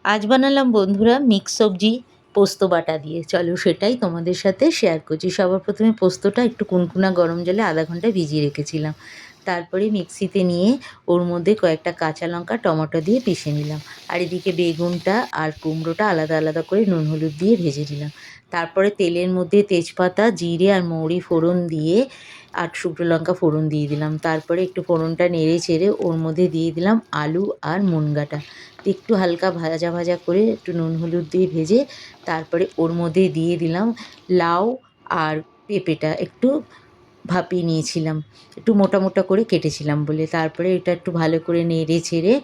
আজ বানালাম বন্ধুরা মিক্স সবজি পোস্ত বাটা দিয়ে। চলো সেটাই তোমাদের সাথে শেয়ার করছি। সবার প্রথমে পোস্তটা একটু কুনকুনা গরম জলে আধা ঘন্টা ভিজিয়ে রেখেছিলাম। তারপরে মিক্সিতে নিয়ে ওর মধ্যে কয়েকটা কাঁচা লঙ্কা টমেটো দিয়ে পিষে নিলাম। আর এদিকে বেগুনটা আর কুমড়োটা আলাদা আলাদা করে নুন হলুদ দিয়ে ভেজে নিলাম। তারপরে তেলের মধ্যে তেজপাতা জিরে আর মৌরি ফোড়ন দিয়ে আর শুকনো লঙ্কা ফোড়ন দিয়ে দিলাম। তারপরে একটু ফোড়নটা নেড়ে চেড়ে ওর মধ্যে দিয়ে দিলাম আলু আর মুনগাটা। একটু হালকা ভাজা ভাজা করে একটু নুন হলুদ দিয়ে ভেজে তারপরে ওর মধ্যে দিয়ে দিলাম লাউ আর পেঁপেটা একটু ভাপিয়ে নিয়েছিলাম, একটু মোটা মোটা করে কেটেছিলাম বলে। তারপরে এটা একটু ভালো করে নেড়ে চেড়ে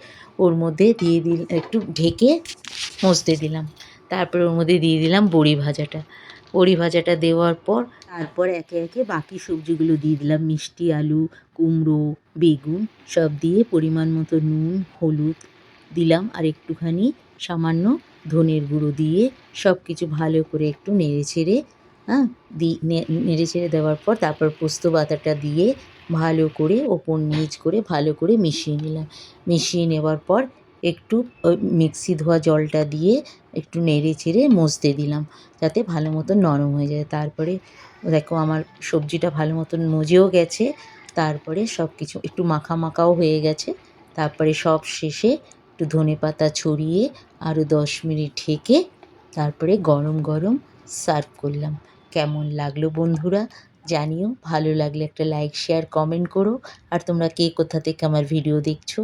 ওর মধ্যে দিয়ে একটু ঢেকে মজতে দিলাম। তারপরে ওর মধ্যে দিয়ে দিলাম বড়ি ভাজাটা। বড়ি ভাজাটা দেওয়ার পর তারপর একে একে বাকি সবজিগুলো দিয়ে দিলাম, মিষ্টি আলু, কুমড়ো, বেগুন সব দিয়ে পরিমাণ মতো নুন হলুদ দিলাম আর একটুখানি সামান্য ধনের গুঁড়ো দিয়ে সব কিছু ভালো করে একটু নেড়ে ছেড়ে নেড়ে ছেড়ে দেওয়ার পর তারপর পোস্ত বাটাটা দিয়ে ভালো করে ওপর নিচ করে ভালো করে মিশিয়ে নিলাম। মিশিয়ে নেওয়ার পর একটু ওই মিক্সি ধোয়া জলটা দিয়ে একটু নেড়ে চেড়ে মজতে দিলাম যাতে ভালো মতন নরম হয়ে যায়। তারপরে দেখো আমার সবজিটা ভালো মতন মজেও গেছে। তারপরে সব কিছু একটু মাখা মাখাও হয়ে গেছে। তারপরে সব শেষে একটু ধনেপাতা ছড়িয়ে আরও 10 মিনিট ঢেকে তারপরে গরম গরম সার্ভ করলাম। কেমন লাগলো বন্ধুরা জানিও। ভালো লাগলে একটা লাইক শেয়ার কমেন্ট করো। আর তোমরা কে কোথা থেকে আমার ভিডিও দেখছো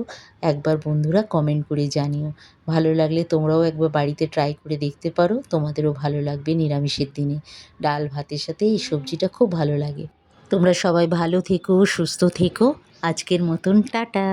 একবার বন্ধুরা কমেন্ট করে জানিও। ভালো লাগলে তোমরাও একবার বাড়িতে ট্রাই করে দেখতে পারো, তোমাদেরও ভালো লাগবে। নিরামিষের দিনে ডাল ভাতের সাথে এই সবজিটা খুব ভালো লাগে। তোমরা সবাই ভালো থেকো, সুস্থ থেকো। আজকের মতন টাটা।